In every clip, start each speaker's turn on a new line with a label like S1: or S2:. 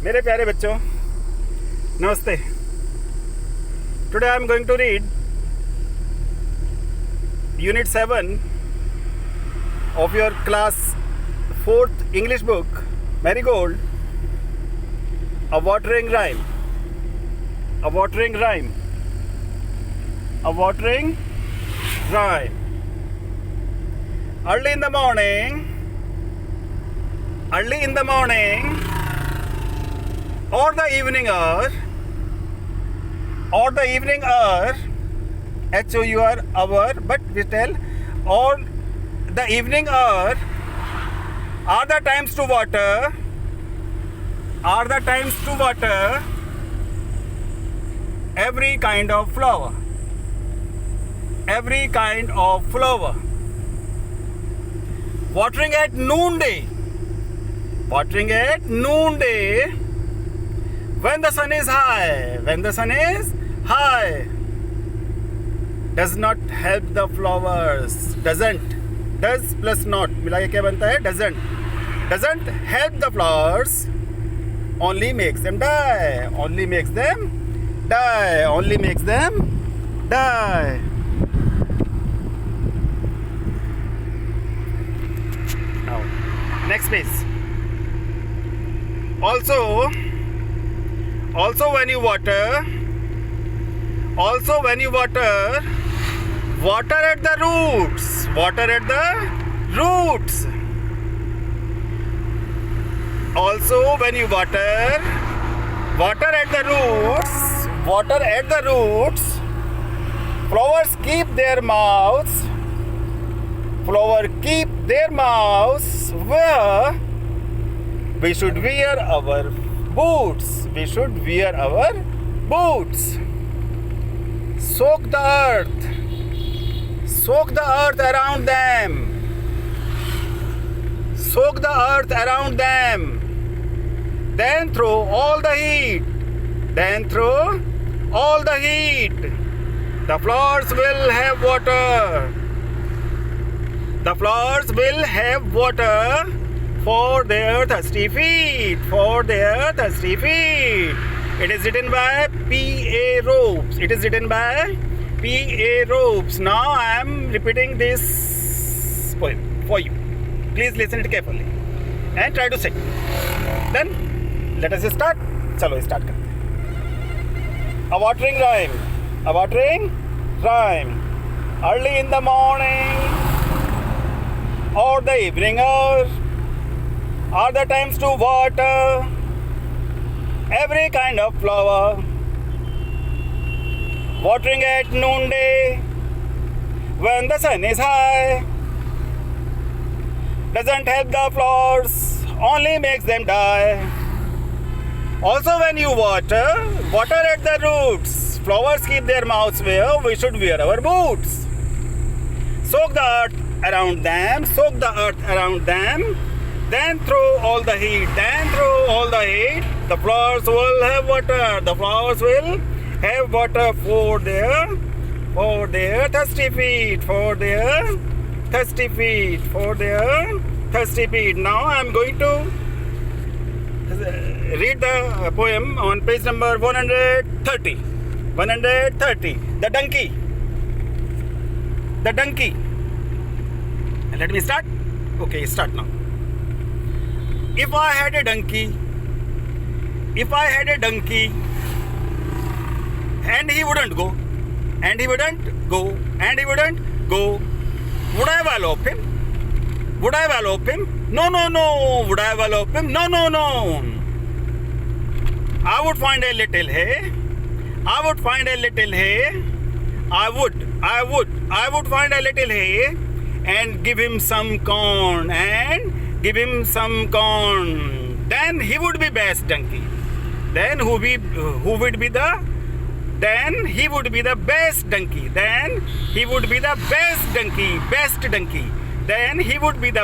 S1: मेरे प्यारे बच्चों नमस्ते. Today I am going to read Unit 7 of your class 4th English book Marigold. A watering rhyme. A watering rhyme. A watering rhyme. Early in the morning, or the evening hour, HOUR hour, but we tell, or the evening hour are the times to water, every kind of flower. Watering at noonday, when the sun is high, does not help the flowers. Does plus not मिला के क्या बनता है? Doesn't help the flowers, only makes them die. Now, next page. Also when you water, water at the roots. Also when you water at the roots, flowers keep their mouths where we should wear our boots. Soak the earth around them. Then through all the heat. The flowers will have water for their thirsty feet. It is written by P.A. Ropes. Now I am repeating this poem for you. Please listen it carefully and try to sing. Then let us start. चलो start करते हैं. A watering rhyme. Early in the morning or the evening hour are the times to water every kind of flower. Watering at noonday when the sun is high doesn't help the flowers, only makes them die. Also when you water at the roots, flowers keep their mouths where we should wear our boots. Soak the earth around them, then through all the heat, the flowers will have water for their thirsty feet. Now I am going to read the poem on page number 130. The donkey. Let me start. Okay, start now. If I had a donkey and he wouldn't go, would I wallop him? No. Would I wallop him? No. I would find a little hay. I would find a little hay and give him some corn. Then he would be best donkey. Then he would be the best donkey. Then he would be the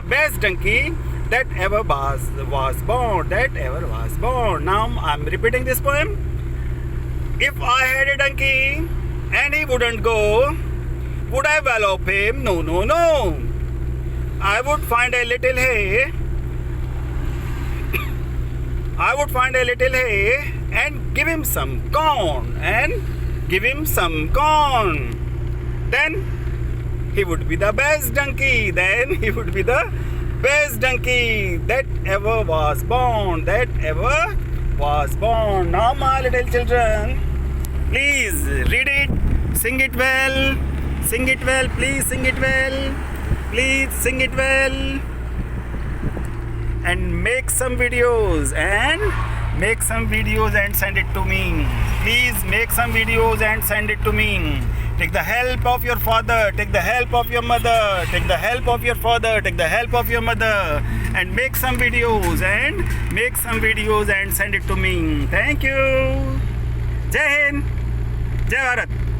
S1: best donkey that ever was born. Now I am repeating this poem. If I had a donkey and he wouldn't go, would I wallop him? No. I would find a little hay. I would find a little hay and give him some corn Then he would be the best donkey. Then he would be the best donkey that ever was born. Now, my little children, please read it, sing it well, please sing it well, and make some videos and send it to me. Please make some videos and send it to me. Take the help of your father, take the help of your mother, take the help of your father, take the help of your mother, and make some videos and send it to me. Thank you. Jai Hind, Jai Bharat.